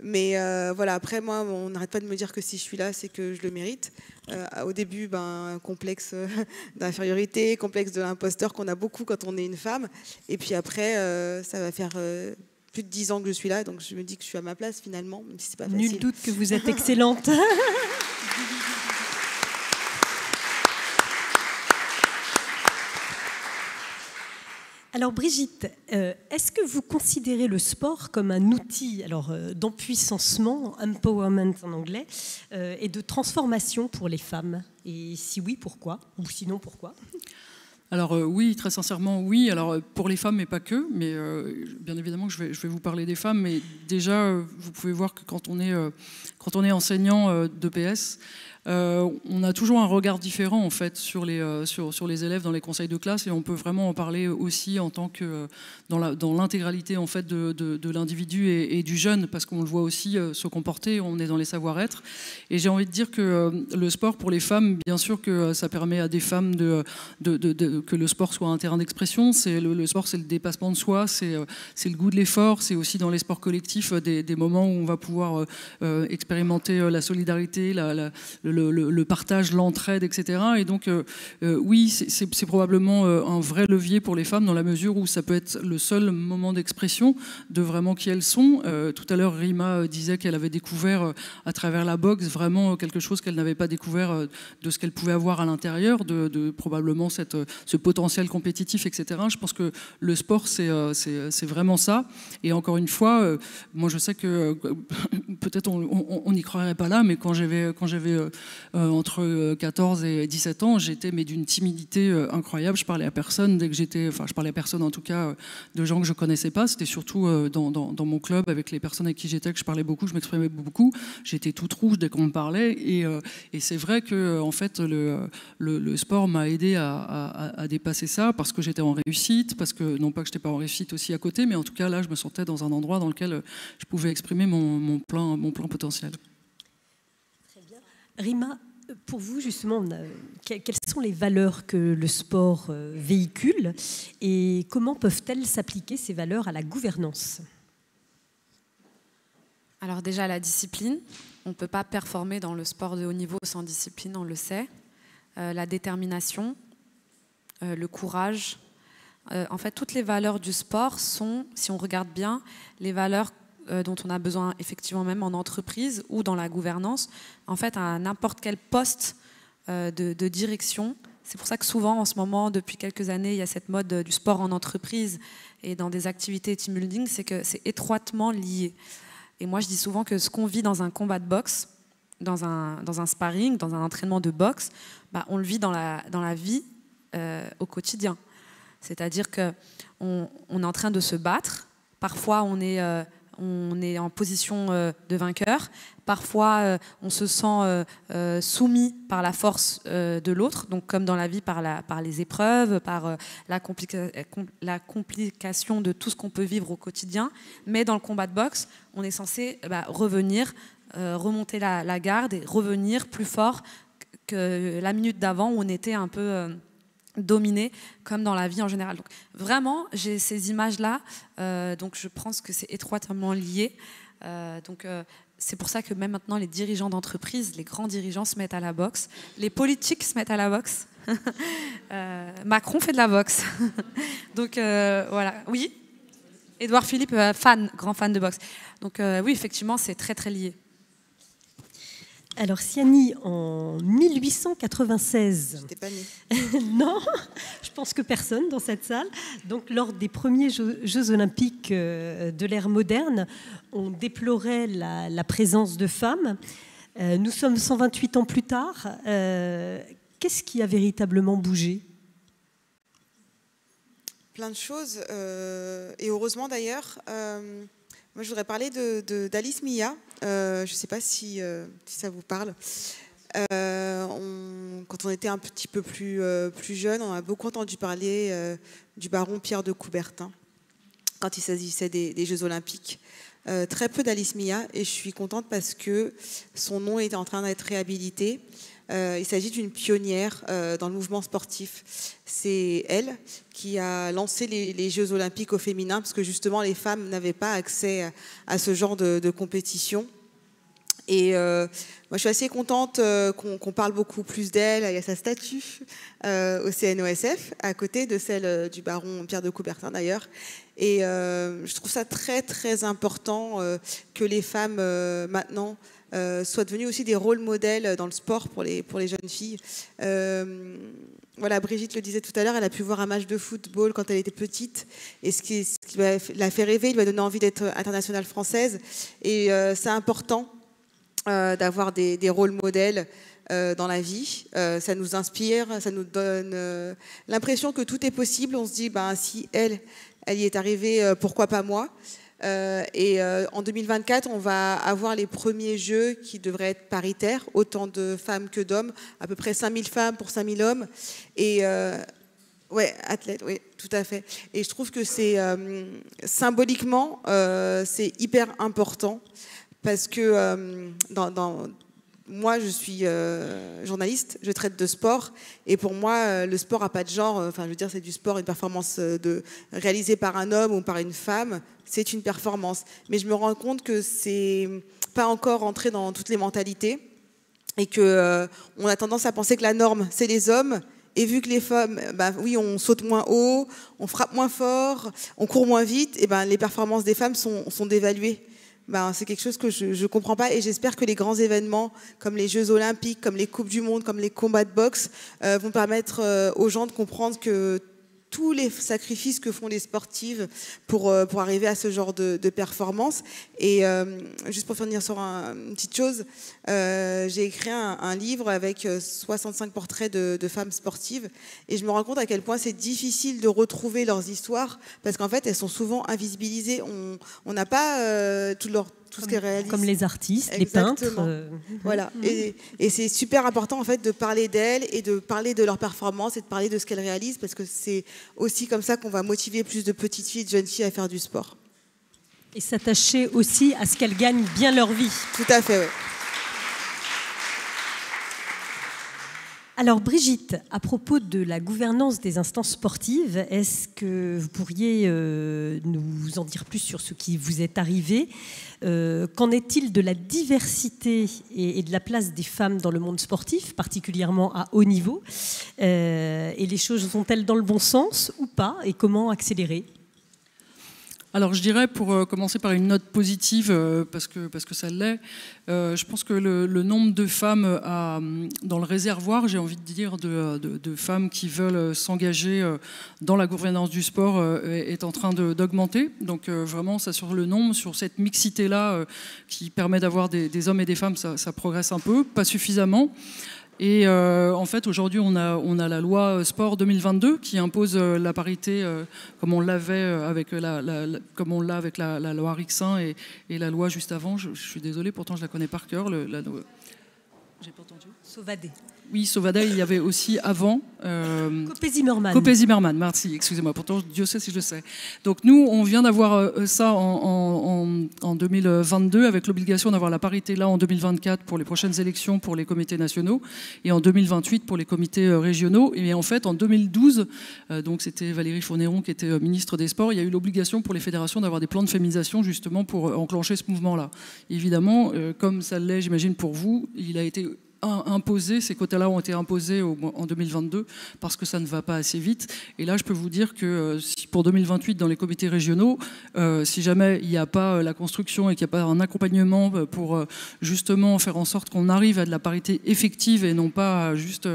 mais voilà, après moi on n'arrête pas de me dire que si je suis là c'est que je le mérite. Au début, complexe d'infériorité, complexe de l'imposteur qu'on a beaucoup quand on est une femme, et puis après ça va faire... plus de 10 ans que je suis là, donc je me dis que je suis à ma place finalement, même si c'est pas facile. Nul doute que vous êtes excellente. Alors Brigitte, est-ce que vous considérez le sport comme un outil d'empuissancement, empowerment en anglais, et de transformation pour les femmes? Et si oui, pourquoi? Ou sinon, pourquoi? Alors oui, très sincèrement, oui. Alors pour les femmes, mais pas que. Mais bien évidemment que je vais vous parler des femmes. Mais déjà, vous pouvez voir que quand on est enseignant d'EPS, on a toujours un regard différent en fait sur les élèves dans les conseils de classe, et on peut vraiment en parler aussi en tant que dans l'intégralité en fait de l'individu et du jeune, parce qu'on le voit aussi se comporter, on est dans les savoir-être. Et j'ai envie de dire que le sport pour les femmes, bien sûr que ça permet à des femmes que le sport soit un terrain d'expression. Le sport, c'est le dépassement de soi, c'est le goût de l'effort, c'est aussi dans les sports collectifs des moments où on va pouvoir expérimenter la solidarité, le partage, l'entraide, etc. Et donc, oui, c'est probablement un vrai levier pour les femmes dans la mesure où ça peut être le seul moment d'expression de vraiment qui elles sont. Tout à l'heure, Rima disait qu'elle avait découvert à travers la boxe vraiment quelque chose qu'elle n'avait pas découvert de ce qu'elle pouvait avoir à l'intérieur, de probablement ce potentiel compétitif, etc. Je pense que le sport, c'est vraiment ça. Et encore une fois, moi, je sais que peut-être on n'y croirait pas là, mais quand j'avais entre 14 et 17 ans, j'étais d'une timidité incroyable. Je parlais à personne dès que je parlais à personne en tout cas de gens que je connaissais pas. C'était surtout dans mon club avec les personnes avec qui j'étais que je parlais beaucoup, je m'exprimais beaucoup. J'étais toute rouge dès qu'on me parlait, et c'est vrai que en fait le sport m'a aidé à dépasser ça, parce que j'étais en réussite, parce que non pas que j'étais pas en réussite aussi à côté, mais en tout cas là je me sentais dans un endroit dans lequel je pouvais exprimer mon plein potentiel. Très bien. Rima, pour vous justement, quelles sont les valeurs que le sport véhicule et comment peuvent-elles s'appliquer ces valeurs à la gouvernance ? Alors déjà la discipline, on ne peut pas performer dans le sport de haut niveau sans discipline, on le sait. La détermination, le courage. En fait, toutes les valeurs du sport sont, si on regarde bien, les valeurs dont on a besoin effectivement même en entreprise ou dans la gouvernance, en fait à n'importe quel poste de direction. C'est pour ça que souvent en ce moment, depuis quelques années, il y a cette mode du sport en entreprise et dans des activités team building, c'est que c'est étroitement lié. Et moi je dis souvent que ce qu'on vit dans un combat de boxe, dans un sparring, dans un entraînement de boxe, on le vit dans la vie au quotidien. C'est-à-dire qu'on est en train de se battre, parfois on est en position de vainqueur, parfois on se sent soumis par la force de l'autre, donc comme dans la vie par les épreuves, par la complication de tout ce qu'on peut vivre au quotidien. Mais dans le combat de boxe, on est censé revenir, remonter la garde et revenir plus fort que la minute d'avant où on était un peu dominé, comme dans la vie en général. Donc vraiment, j'ai ces images-là, donc je pense que c'est étroitement lié. C'est pour ça que même maintenant, les dirigeants d'entreprise, les grands dirigeants se mettent à la boxe, les politiques se mettent à la boxe. Macron fait de la boxe. Donc voilà, oui. Édouard Philippe, grand fan de boxe. Donc oui, effectivement, c'est très très lié. Alors Siani, en 1896... J'étais pas née. Non, je pense que personne dans cette salle. Donc lors des premiers Jeux olympiques de l'ère moderne, on déplorait la présence de femmes. Nous sommes 128 ans plus tard. Qu'est-ce qui a véritablement bougé ? Plein de choses, et heureusement d'ailleurs. Moi, je voudrais parler d'Alice Mia. Je ne sais pas si ça vous parle. Quand on était un petit peu plus jeune, on a beaucoup entendu parler du baron Pierre de Coubertin quand il s'agissait des Jeux Olympiques. Très peu d'Alice Mia, et je suis contente parce que son nom est en train d'être réhabilité. Il s'agit d'une pionnière dans le mouvement sportif. C'est elle qui a lancé les Jeux Olympiques au féminin, parce que justement les femmes n'avaient pas accès à ce genre de compétition. Et moi je suis assez contente qu'on parle beaucoup plus d'elle. Il y a sa statue au CNOSF, à côté de celle du baron Pierre de Coubertin d'ailleurs. Et je trouve ça très très important que les femmes maintenant soient devenues aussi des rôles modèles dans le sport pour les jeunes filles. Voilà, Brigitte le disait tout à l'heure, elle a pu voir un match de football quand elle était petite, et ce qui l'a fait rêver, il lui a donné envie d'être internationale française. Et c'est important d'avoir des rôles modèles dans la vie. Ça nous inspire, ça nous donne l'impression que tout est possible. On se dit, si elle y est arrivée, pourquoi pas moi ? En 2024, on va avoir les premiers Jeux qui devraient être paritaires, autant de femmes que d'hommes, à peu près 5000 femmes pour 5000 hommes. Et ouais, athlètes, oui, tout à fait. Et je trouve que c'est symboliquement, c'est hyper important, parce que moi, je suis journaliste, je traite de sport, et pour moi, le sport n'a pas de genre. Enfin, je veux dire, c'est du sport, une performance réalisée par un homme ou par une femme, c'est une performance. Mais je me rends compte que c'est pas encore entré dans toutes les mentalités, et que on a tendance à penser que la norme, c'est les hommes. Et vu que les femmes, oui, on saute moins haut, on frappe moins fort, on court moins vite, et les performances des femmes sont dévaluées. C'est quelque chose que je ne comprends pas, et j'espère que les grands événements comme les Jeux Olympiques, comme les Coupes du Monde, comme les combats de boxe vont permettre aux gens de comprendre que tous les sacrifices que font les sportives pour arriver à ce genre de performance. Et juste pour finir sur une petite chose, j'ai écrit un livre avec 65 portraits de femmes sportives, et je me rends compte à quel point c'est difficile de retrouver leurs histoires, parce qu'en fait elles sont souvent invisibilisées. On n'a pas tout ce qu'elles réalisent. Comme les artistes, Exactement. les peintres. Voilà. Et c'est super important en fait de parler d'elles et de parler de leurs performances et de parler de ce qu'elles réalisent, parce que c'est aussi comme ça qu'on va motiver plus de petites filles, de jeunes filles à faire du sport. Et s'attacher aussi à ce qu'elles gagnent bien leur vie. Tout à fait, oui. Alors Brigitte, à propos de la gouvernance des instances sportives, est-ce que vous pourriez nous en dire plus sur ce qui vous est arrivé ? Qu'en est-il de la diversité et de la place des femmes dans le monde sportif, particulièrement à haut niveau ? Et les choses sont-elles dans le bon sens ou pas ? Et comment accélérer ? Alors je dirais, pour commencer par une note positive, parce que ça l'est, je pense que le nombre de femmes dans le réservoir, j'ai envie de dire, de femmes qui veulent s'engager dans la gouvernance du sport est en train d'augmenter. Donc vraiment, ça sur le nombre, sur cette mixité-là qui permet d'avoir des hommes et des femmes, ça progresse un peu, pas suffisamment. Et en fait, aujourd'hui, on a la loi sport 2022 qui impose la parité comme on l'avait avec la loi Rixin et la loi juste avant. Je suis désolée, pourtant je la connais par cœur. J'ai pas entendu. Sauvadet. Oui, Sauvadet, il y avait aussi avant. Copé-Zimmermann. Copé-Zimmermann, merci, excusez-moi, pourtant Dieu sait si je le sais. Donc nous, on vient d'avoir ça en 2022 avec l'obligation d'avoir la parité là en 2024 pour les prochaines élections pour les comités nationaux et en 2028 pour les comités régionaux. Et en fait, en 2012, donc c'était Valérie Fournéron qui était ministre des Sports, il y a eu l'obligation pour les fédérations d'avoir des plans de féminisation justement pour enclencher ce mouvement-là. Évidemment, comme ça l'est, j'imagine, pour vous, il a été imposés, ces quotas-là ont été imposés en 2022 parce que ça ne va pas assez vite. Et là, je peux vous dire que pour 2028, dans les comités régionaux, si jamais il n'y a pas la construction et qu'il n'y a pas un accompagnement pour justement faire en sorte qu'on arrive à de la parité effective et non pas juste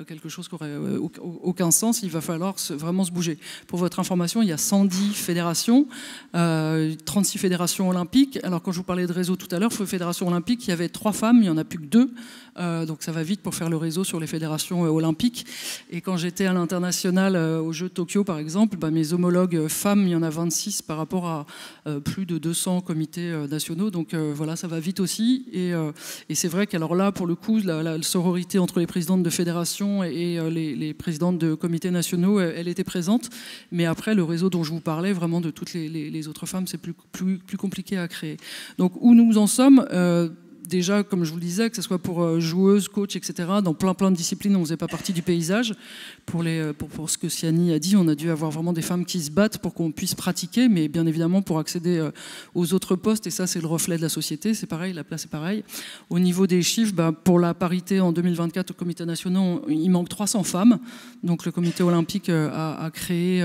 quelque chose qui n'aurait aucun sens, il va falloir vraiment se bouger. Pour votre information, il y a 110 fédérations, 36 fédérations olympiques. Alors quand je vous parlais de réseau tout à l'heure, fédération olympique, il y avait 3 femmes, il n'y en a plus que 2. Donc ça va vite pour faire le réseau sur les fédérations olympiques. Et quand j'étais à l'international aux Jeux de Tokyo, par exemple, mes homologues femmes, il y en a 26 par rapport à plus de 200 comités nationaux. Donc voilà, ça va vite aussi. Et c'est vrai qu'alors là, pour le coup, la sororité entre les présidentes de fédérations et les présidentes de comités nationaux, elle était présente. Mais après, le réseau dont je vous parlais, vraiment de toutes les autres femmes, c'est plus compliqué à créer. Donc où nous en sommes déjà, comme je vous le disais, que ce soit pour joueuses, coach, etc., dans plein de disciplines, on ne faisait pas partie du paysage. Pour ce que Siani a dit, on a dû avoir vraiment des femmes qui se battent pour qu'on puisse pratiquer, mais bien évidemment pour accéder aux autres postes, et ça c'est le reflet de la société, c'est pareil, la place est pareille. Au niveau des chiffres, pour la parité en 2024 au comité national, il manque 300 femmes, donc le comité olympique a créé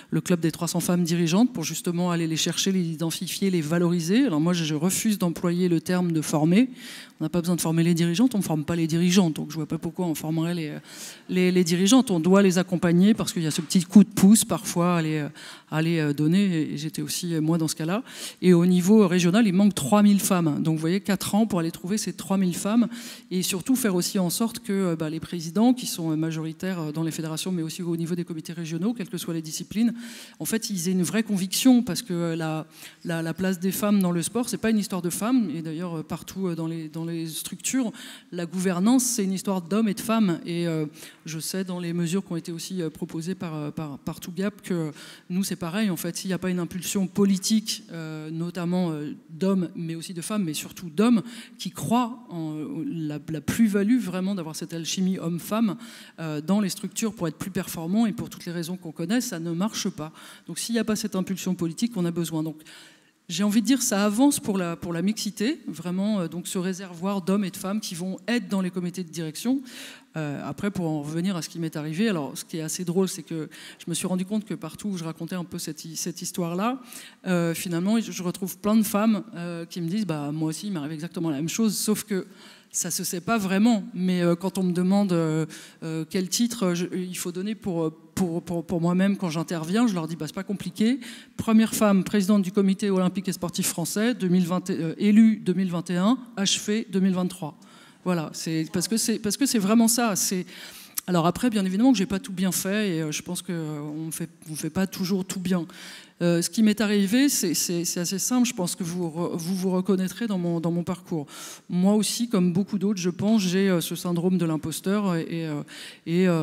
le club des 300 femmes dirigeantes pour justement aller les chercher, les identifier, les valoriser. Alors moi je refuse d'employer le terme de former. On n'a pas besoin de former les dirigeantes, on ne forme pas les dirigeantes. Donc je ne vois pas pourquoi on formerait les dirigeantes. On doit les accompagner parce qu'il y a ce petit coup de pouce parfois à les donner. Et j'étais aussi moi dans ce cas-là. Et au niveau régional, il manque 3000 femmes. Donc vous voyez, 4 ans pour aller trouver ces 3000 femmes. Et surtout faire aussi en sorte que les présidents, qui sont majoritaires dans les fédérations, mais aussi au niveau des comités régionaux, quelles que soient les disciplines, en fait, ils aient une vraie conviction. Parce que la place des femmes dans le sport, ce n'est pas une histoire de femmes. Et d'ailleurs, partout dans les structures, la gouvernance, c'est une histoire d'hommes et de femmes. Et je sais, dans les mesures qui ont été aussi proposées par Tougap, que nous, c'est pareil. En fait, s'il n'y a pas une impulsion politique, notamment d'hommes, mais aussi de femmes, mais surtout d'hommes, qui croient en la plus-value vraiment d'avoir cette alchimie homme-femme dans les structures pour être plus performants, et pour toutes les raisons qu'on connaît, ça ne marche pas. Donc s'il n'y a pas cette impulsion politique, on a besoin. Donc, j'ai envie de dire, ça avance pour la mixité, vraiment, donc ce réservoir d'hommes et de femmes qui vont être dans les comités de direction. Après, pour en revenir à ce qui m'est arrivé, alors ce qui est assez drôle, c'est que je me suis rendu compte que partout où je racontais un peu cette histoire-là, finalement, je retrouve plein de femmes qui me disent, moi aussi, il m'arrive exactement la même chose, sauf que Ça se sait pas vraiment, mais quand on me demande quel titre il faut donner pour moi-même quand j'interviens, je leur dis c'est pas compliqué. Première femme présidente du comité olympique et sportif français, élue 2021, achevée 2023. Voilà, c'est parce que c'est vraiment ça. Alors après, bien évidemment que j'ai pas tout bien fait et je pense qu'on fait pas toujours tout bien. Ce qui m'est arrivé, c'est assez simple. Je pense que vous reconnaîtrez dans mon parcours. Moi aussi, comme beaucoup d'autres, je pense, j'ai ce syndrome de l'imposteur et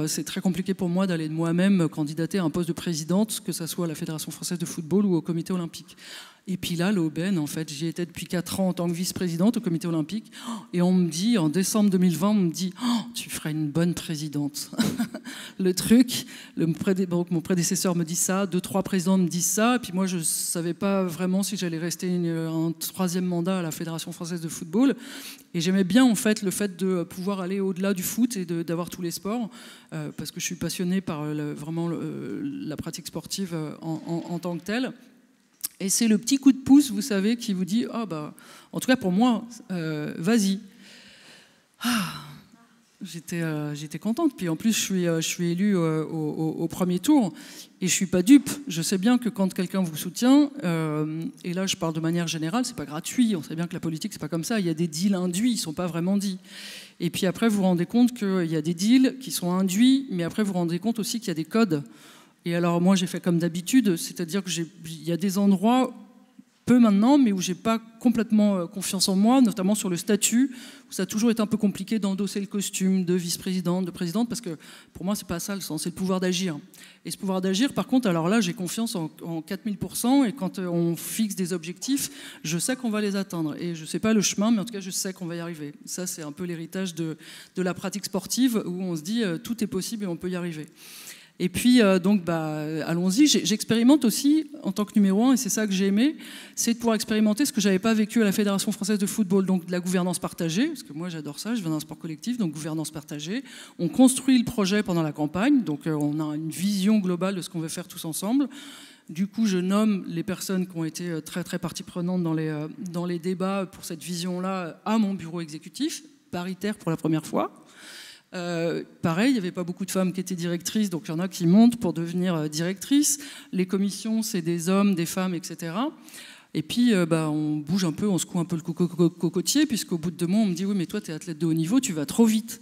c'est très compliqué pour moi d'aller de moi-même candidater à un poste de présidente, que ce soit à la Fédération française de football ou au comité olympique. Et puis là, l'aubaine, en fait, j'y étais depuis 4 ans en tant que vice-présidente au comité olympique. Et on me dit, en décembre 2020, on me dit « Tu ferais une bonne présidente ». Le truc, donc mon prédécesseur me dit ça, 2-3 présidents me disent ça. Et puis moi, je ne savais pas vraiment si j'allais rester un 3e mandat à la Fédération française de football. Et j'aimais bien, en fait, le fait de pouvoir aller au-delà du foot et d'avoir tous les sports, parce que je suis passionnée par vraiment la pratique sportive en tant que telle. Et c'est le petit coup de pouce, vous savez, qui vous dit en tout cas pour moi, vas-y. J'étais contente. Puis en plus, je suis élue au premier tour et je suis pas dupe. Je sais bien que quand quelqu'un vous soutient, et là je parle de manière générale, c'est pas gratuit. On sait bien que la politique c'est pas comme ça. Il y a des deals induits, ils sont pas vraiment dits. Et puis après, vous vous rendez compte qu'il y a des deals qui sont induits, mais après vous vous rendez compte aussi qu'il y a des codes. Et alors moi j'ai fait comme d'habitude, c'est-à-dire qu'il y a des endroits, peu maintenant, mais où j'ai pas complètement confiance en moi, notamment sur le statut, où ça a toujours été un peu compliqué d'endosser le costume de vice-présidente, de présidente, parce que pour moi c'est pas ça le sens, c'est le pouvoir d'agir. Et ce pouvoir d'agir, par contre, alors là j'ai confiance en 4000%, et quand on fixe des objectifs, je sais qu'on va les atteindre. Et je sais pas le chemin, mais en tout cas je sais qu'on va y arriver. Ça c'est un peu l'héritage de la pratique sportive, où on se dit tout est possible et on peut y arriver. Et puis, allons-y. J'expérimente aussi en tant que numéro 1, et c'est ça que j'ai aimé, c'est de pouvoir expérimenter ce que je n'avais pas vécu à la Fédération française de football, donc de la gouvernance partagée, parce que moi j'adore ça, je viens d'un sport collectif, donc gouvernance partagée. On construit le projet pendant la campagne, donc on a une vision globale de ce qu'on veut faire tous ensemble. Du coup, je nomme les personnes qui ont été très très partie prenante dans les débats pour cette vision-là à mon bureau exécutif, paritaire pour la première fois. Pareil, il n'y avait pas beaucoup de femmes qui étaient directrices, donc il y en a qui montent pour devenir directrices. Les commissions, c'est des hommes, des femmes, etc. Et puis, on bouge un peu, on secoue un peu le cocotier, puisqu'au bout de 2 mois, on me dit « Oui, mais toi, tu es athlète de haut niveau, tu vas trop vite. »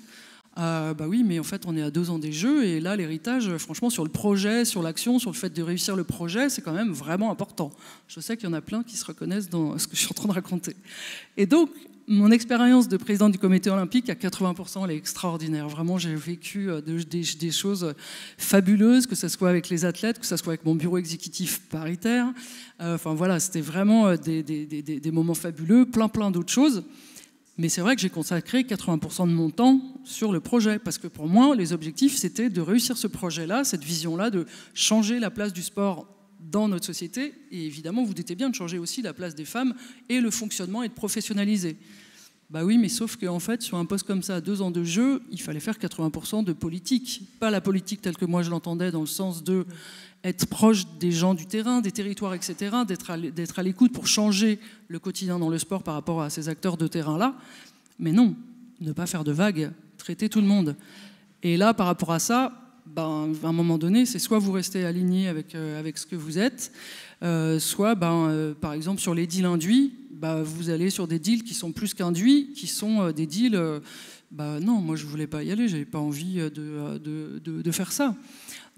Oui, mais en fait, on est à 2 ans des Jeux, et là, l'héritage, franchement, sur le projet, sur l'action, sur le fait de réussir le projet, c'est quand même vraiment important. Je sais qu'il y en a plein qui se reconnaissent dans ce que je suis en train de raconter. Et donc, mon expérience de présidente du comité olympique, à 80%, elle est extraordinaire. Vraiment, j'ai vécu des choses fabuleuses, que ce soit avec les athlètes, que ce soit avec mon bureau exécutif paritaire. Enfin voilà, c'était vraiment des moments fabuleux, plein d'autres choses. Mais c'est vrai que j'ai consacré 80% de mon temps sur le projet, parce que pour moi, les objectifs, c'était de réussir ce projet-là, cette vision-là, de changer la place du sport dans notre société, et évidemment, vous doutez bien de changer aussi la place des femmes et le fonctionnement et de professionnaliser. Oui, mais sauf qu'en fait, sur un poste comme ça, à 2 ans de jeu, il fallait faire 80% de politique. Pas la politique telle que moi je l'entendais, dans le sens de être proche des gens du terrain, des territoires, etc., d'être à l'écoute pour changer le quotidien dans le sport par rapport à ces acteurs de terrain-là. Mais non, ne pas faire de vagues, traiter tout le monde. Et là, par rapport à ça, à un moment donné, c'est soit vous restez aligné avec ce que vous êtes, soit, par exemple, sur les deals induits, vous allez sur des deals qui sont plus qu'induits, qui sont des deals... non, moi je ne voulais pas y aller, je n'avais pas envie de faire ça.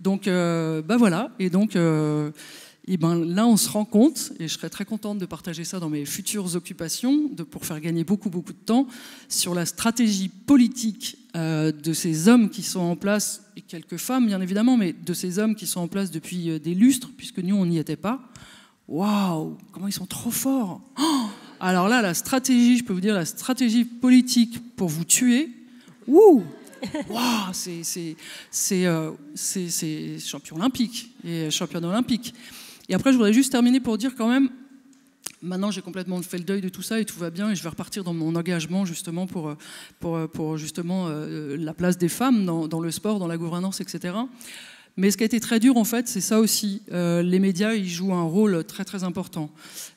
Donc, voilà. Et donc, là, on se rend compte, et je serais très contente de partager ça dans mes futures occupations, pour faire gagner beaucoup de temps, sur la stratégie politique de ces hommes qui sont en place, et quelques femmes bien évidemment, mais de ces hommes qui sont en place depuis des lustres, puisque nous, on n'y était pas. Waouh, comment ils sont trop forts! Alors là, la stratégie, je peux vous dire, la stratégie politique pour vous tuer, waouh, c'est champion olympique et championne olympique. Et après, je voudrais juste terminer pour dire quand même, maintenant j'ai complètement fait le deuil de tout ça et tout va bien et je vais repartir dans mon engagement justement pour justement la place des femmes dans le sport, dans la gouvernance, etc. Mais ce qui a été très dur, en fait, c'est ça aussi. Les médias, ils jouent un rôle très, très important.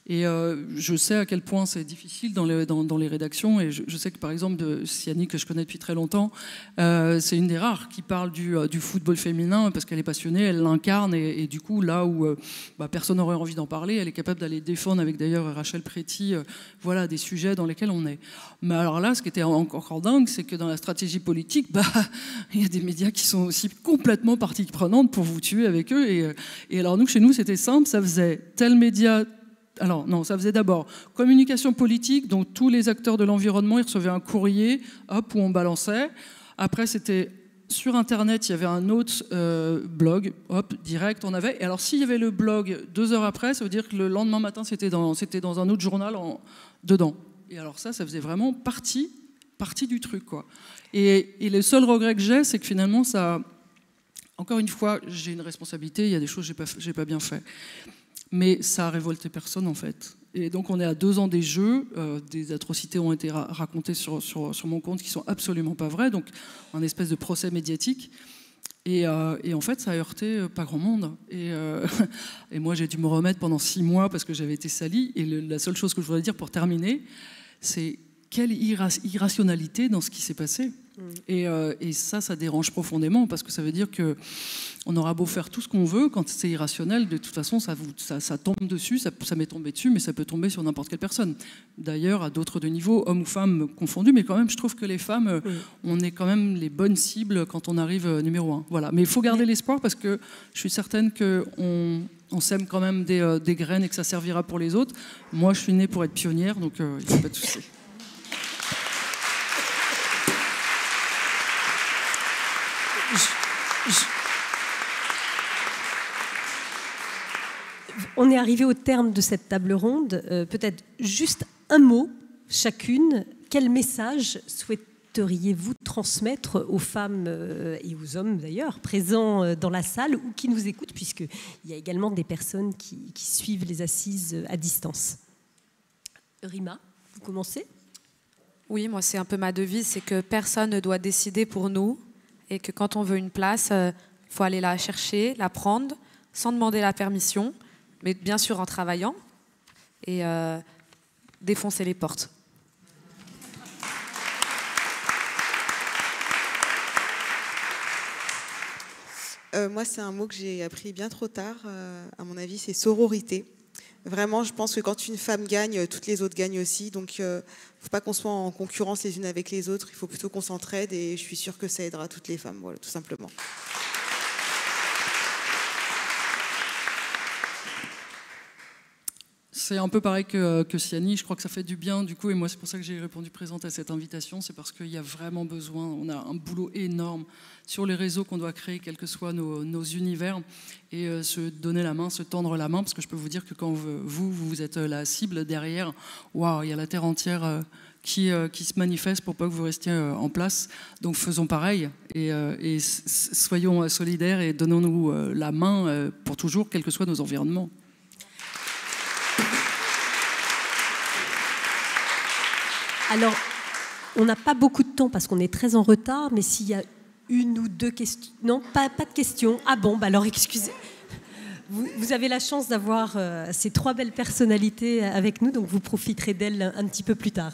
Et je sais à quel point c'est difficile dans les rédactions. Et je sais que, par exemple, de Siani, que je connais depuis très longtemps, c'est une des rares qui parle du football féminin parce qu'elle est passionnée, elle l'incarne. Et du coup, là où personne n'aurait envie d'en parler, elle est capable d'aller défendre avec d'ailleurs Rachel Pretty voilà, des sujets dans lesquels on est. Mais alors là, ce qui était encore dingue, c'est que dans la stratégie politique, il y a des médias qui sont aussi complètement partie prenante pour vous tuer avec eux. Et alors nous, chez nous, c'était simple, ça faisait tel média... Alors non, ça faisait d'abord communication politique, donc tous les acteurs de l'environnement, ils recevaient un courrier, hop, où on balançait. Après, c'était sur Internet, il y avait un autre blog, hop, direct, on avait. Et alors, s'il y avait le blog 2 heures après, ça veut dire que le lendemain matin, c'était dans un autre journal dedans. Et alors ça faisait vraiment partie du truc, quoi. Et le seul regret que j'ai, c'est que finalement, ça... Encore une fois, j'ai une responsabilité, il y a des choses que j'ai pas bien fait. Mais ça a révolté personne, en fait. Et donc, on est à 2 ans des Jeux. Des atrocités ont été racontées sur mon compte qui sont absolument pas vraies. Donc, un espèce de procès médiatique. Et en fait, ça a heurté pas grand monde. Et moi, j'ai dû me remettre pendant 6 mois parce que j'avais été salie. Et la seule chose que je voudrais dire pour terminer, c'est quelle irrationalité dans ce qui s'est passé. Et ça dérange profondément parce que ça veut dire qu'on aura beau faire tout ce qu'on veut, quand c'est irrationnel, de toute façon, ça tombe dessus, ça m'est tombé dessus, mais ça peut tomber sur n'importe quelle personne. D'ailleurs, à d'autres de niveaux, hommes ou femmes confondus, mais quand même, je trouve que les femmes, on est quand même les bonnes cibles quand on arrive numéro 1. Voilà. Mais il faut garder l'espoir parce que je suis certaine qu'on sème quand même des graines et que ça servira pour les autres. Moi, je suis née pour être pionnière, donc il n'y a pas de souci. On est arrivé au terme de cette table ronde. Peut-être juste un mot chacune. Quel message souhaiteriez-vous transmettre aux femmes et aux hommes d'ailleurs présents dans la salle ou qui nous écoutent, puisqu'il y a également des personnes qui suivent les assises à distance. Rima, vous commencez ? Oui, moi c'est un peu ma devise, c'est que personne ne doit décider pour nous et que quand on veut une place, il faut aller la chercher, la prendre, sans demander la permission, mais bien sûr en travaillant et défoncer les portes. Moi, c'est un mot que j'ai appris bien trop tard. À mon avis, c'est sororité. Vraiment, je pense que quand une femme gagne, toutes les autres gagnent aussi. Donc, il ne faut pas qu'on soit en concurrence les unes avec les autres. Il faut plutôt qu'on s'entraide et je suis sûre que ça aidera toutes les femmes. Voilà, tout simplement. C'est un peu pareil que Siani, je crois que ça fait du bien du coup, et moi c'est pour ça que j'ai répondu présente à cette invitation, c'est parce qu'il y a vraiment besoin, on a un boulot énorme sur les réseaux qu'on doit créer, quels que soient nos univers, et se donner la main, se tendre la main, parce que je peux vous dire que quand vous êtes la cible derrière, waouh, il y a la terre entière qui se manifeste pour pas que vous restiez en place, donc faisons pareil, et soyons solidaires et donnons-nous la main pour toujours, quels que soient nos environnements. Alors, on n'a pas beaucoup de temps parce qu'on est très en retard, mais s'il y a une ou deux questions... Non, pas de questions. Ah bon, alors excusez. Vous avez la chance d'avoir ces 3 belles personnalités avec nous, donc vous profiterez d'elles un petit peu plus tard.